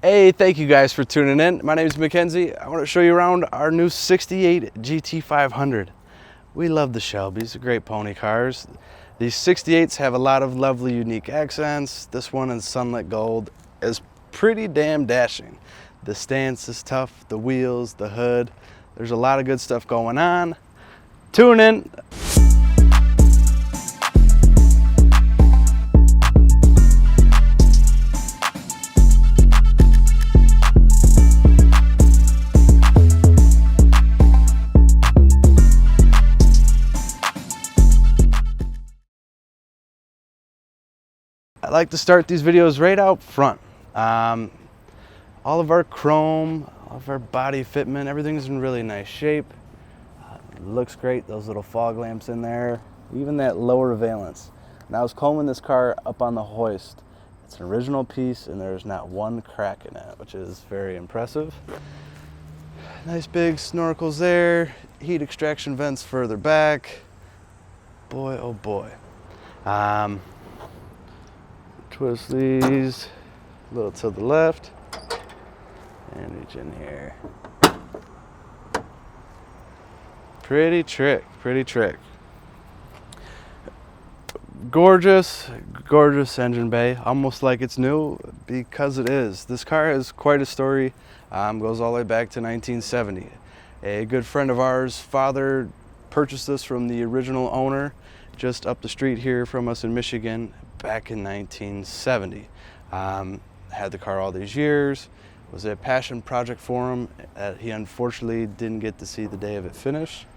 Hey, thank you guys for tuning in. My name is Mackenzie. I want to show you around our new 68 GT500. We love the Shelbys, they're great pony cars. These 68s have a lot of lovely unique accents. This one in sunlit gold is pretty damn dashing. The stance is tough, the wheels, the hood. There's a lot of good stuff going on. Tune in. I like to start these videos right out front. All of our chrome, all of our body fitment, everything's in really nice shape. Looks great, those little fog lamps in there, even that lower valence. And I was combing this car up on the hoist. It's an original piece and there's not one crack in it, which is very impressive. Nice big snorkels there, heat extraction vents further back. Boy, oh boy. Twist these a little to the left and reach in here. Pretty trick, pretty trick. Gorgeous, gorgeous engine bay, almost like it's new because it is. This car has quite a story, goes all the way back to 1970. A good friend of ours' father purchased this from the original owner just up the street here from us in Michigan back in 1970. Had the car all these years, was a passion project for him. He unfortunately didn't get to see the day of it finish.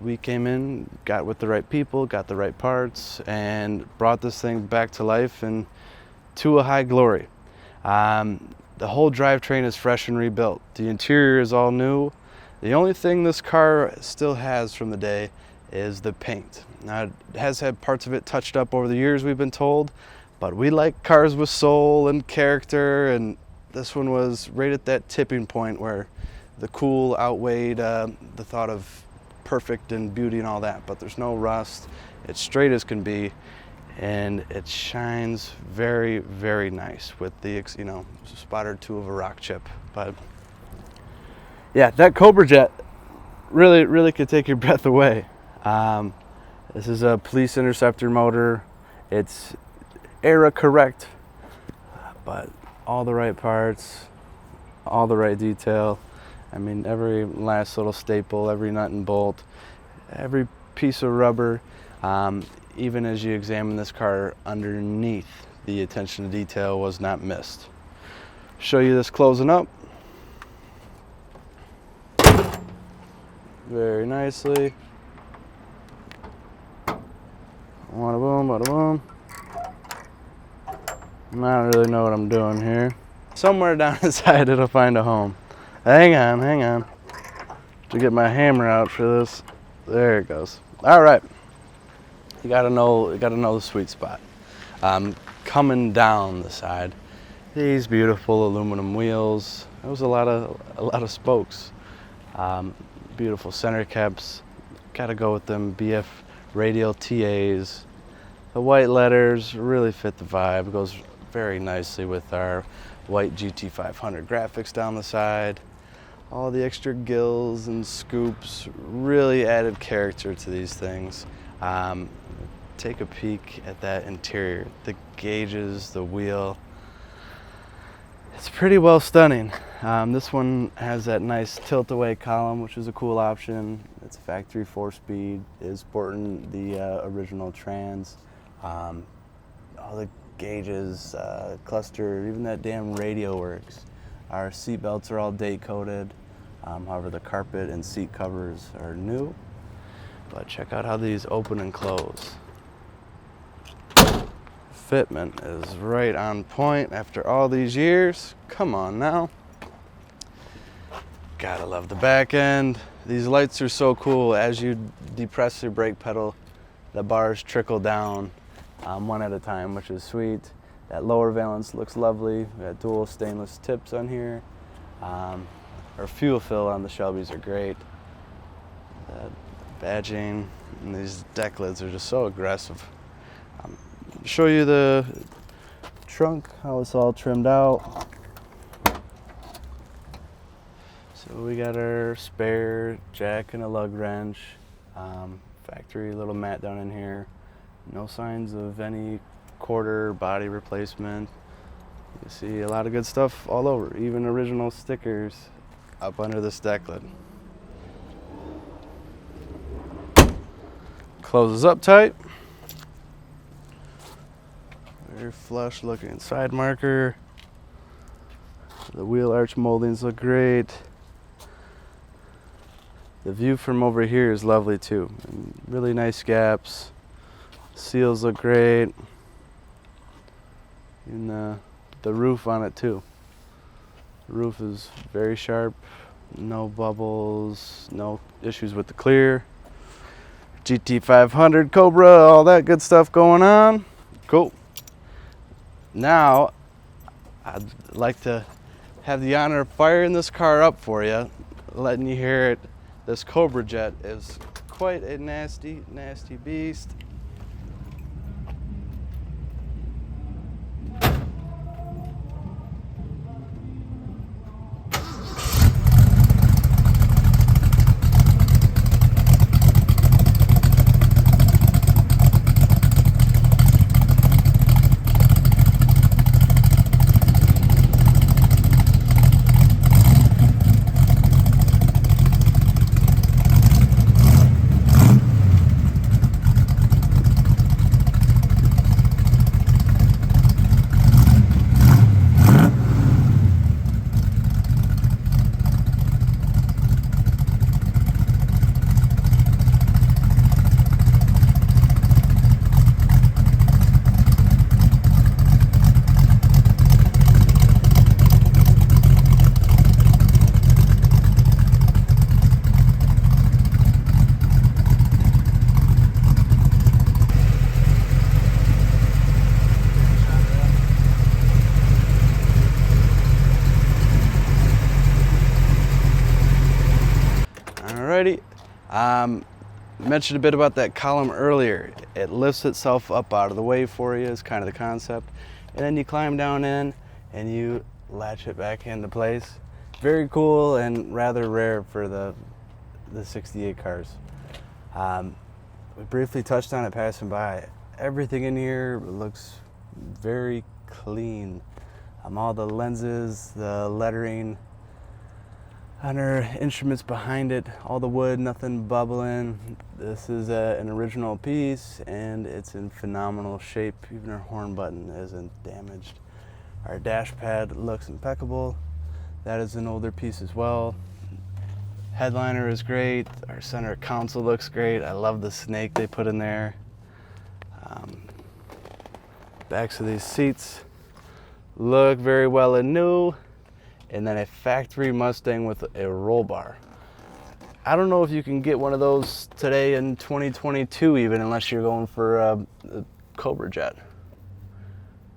We came in, got with the right people, got the right parts, and brought this thing back to life and to a high glory. The whole drivetrain is fresh and rebuilt. The interior is all new. The only thing this car still has from the day is the paint. Now, it has had parts of it touched up over the years, we've been told, but we like cars with soul and character, and this one was right at that tipping point where the cool outweighed the thought of perfect and beauty and all that, but there's no rust. It's straight as can be, and it shines very, very nice with the, spot or two of a rock chip. But yeah, that Cobra Jet really could take your breath away. This is a police interceptor motor. It's era correct, but all the right parts, all the right detail. I mean, every last little staple, every nut and bolt, every piece of rubber. Even as you examine this car underneath, the attention to detail was not missed. Show you this closing up. Very nicely. Bada boom, bada boom. I don't really know what I'm doing here. Somewhere down inside it'll find a home. Hang on. To get my hammer out for this. There it goes. All right. You gotta know the sweet spot. Coming down the side, these beautiful aluminum wheels. There was a lot of spokes. Beautiful center caps. Gotta go with them BF radial TAs. The white letters really fit the vibe. It goes very nicely with our white GT500 graphics down the side. All the extra gills and scoops really added character to these things. Take a peek at that interior. The gauges, the wheel. It's pretty well stunning. This one has that nice tilt-away column, which is a cool option. It's a factory 4-speed. Is sporting the original trans. All the gauges, cluster, even that damn radio works. Our seat belts are all date coded. However, the carpet and seat covers are new. But check out how these open and close. Fitment is right on point after all these years. Come on now. Gotta love the back end. These lights are so cool. As you depress your brake pedal, the bars trickle down one at a time, which is sweet. That lower valence looks lovely. We got dual stainless tips on here. Our fuel fill on the Shelbys are great. That badging and these deck lids are just so aggressive. Show you the trunk, how it's all trimmed out. So we got our spare jack and a lug wrench, factory little mat down in here. No signs of any quarter body replacement. You see a lot of good stuff all over, even original stickers up under this deck lid. Closes up tight. Very flush looking side marker. The wheel arch moldings look great. The view from over here is lovely too. And really nice gaps. Seals look great. And the roof on it too. The roof is very sharp. No bubbles. No issues with the clear. GT500 Cobra, all that good stuff going on. Cool. Now, I'd like to have the honor of firing this car up for you, letting you hear it. This Cobra Jet is quite a nasty, nasty beast. Alrighty, mentioned a bit about that column earlier. It lifts itself up out of the way for you is kind of the concept. And then you climb down in and you latch it back into place. Very cool and rather rare for the 68 cars. We briefly touched on it passing by. Everything in here looks very clean. All the lenses, the lettering, on our instruments behind it, all the wood, nothing bubbling. This is an original piece and it's in phenomenal shape. Even our horn button isn't damaged. Our dash pad looks impeccable. That is an older piece as well. Headliner is great. Our center console looks great. I love the snake they put in there. Backs of these seats look very well and new. And then a factory Mustang with a roll bar. I don't know if you can get one of those today in 2022 even, unless you're going for a Cobra Jet.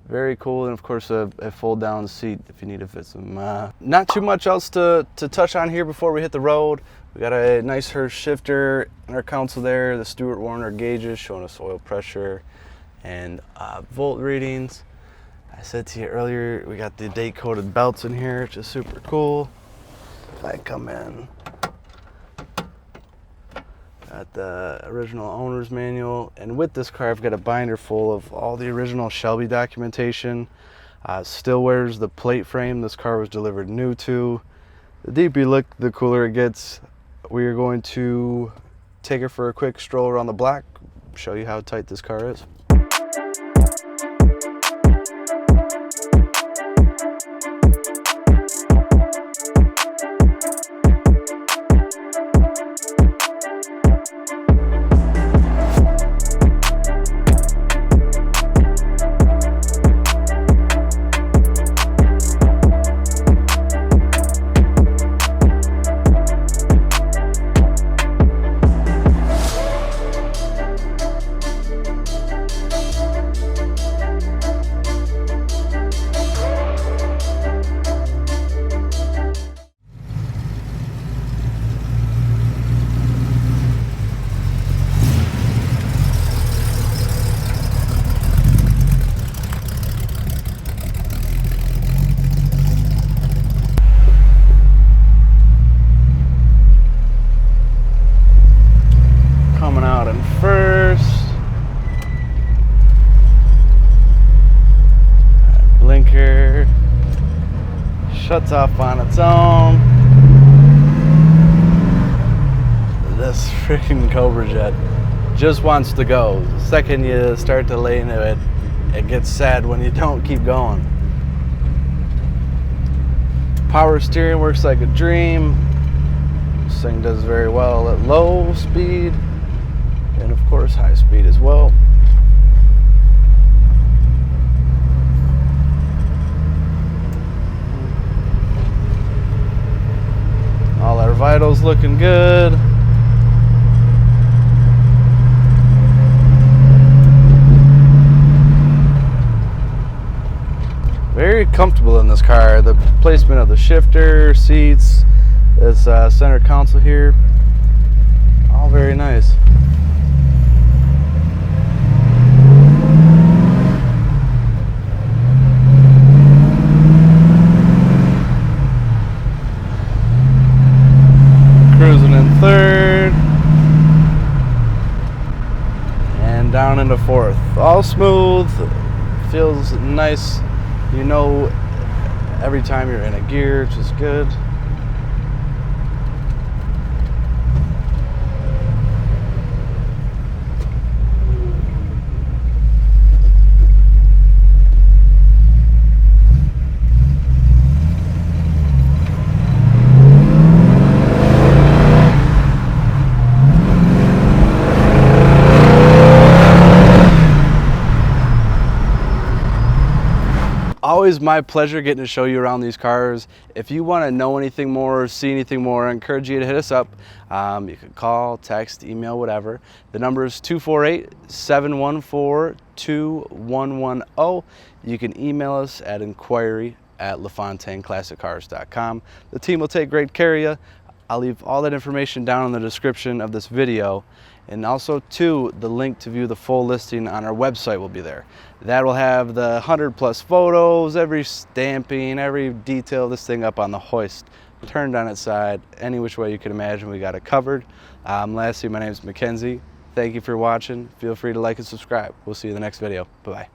Very cool, and of course a fold down seat if you need to fit some. Not too much else to touch on here before we hit the road. We got a nice Hurst shifter in our console there, the Stewart Warner gauges showing us oil pressure and volt readings. I said to you earlier, we got the date coded belts in here, which is super cool. If I come in, got the original owner's manual, and with this car I've got a binder full of all the original Shelby documentation. Still wears the plate frame this car was delivered new to. The deeper you look, the cooler it gets. We are going to take her for a quick stroll around the block, show you how tight this car is. Shuts off on its own. This freaking Cobra Jet just wants to go. The second you start to lay into it, it gets sad when you don't keep going. Power steering works like a dream. This thing does very well at low speed and of course high speed as well. All our vitals looking good. Very comfortable in this car. The placement of the shifter, seats, this center console here, all very nice. Cruising in third and down into fourth. All smooth, feels nice. You know every time you're in a gear, which is good. Always my pleasure getting to show you around these cars. If you want to know anything more, see anything more, I encourage you to hit us up. You can call, text, email, whatever. The number is 248-714-2110. You can email us at inquiry@LafontaineClassicCars.com. The team will take great care of you. I'll leave all that information down in the description of this video. And also, too, the link to view the full listing on our website will be there. That will have the 100+ photos, every stamping, every detail of this thing up on the hoist, turned on its side, any which way you can imagine, we got it covered. Lastly, my name is Mackenzie. Thank you for watching. Feel free to like and subscribe. We'll see you in the next video. Bye-bye.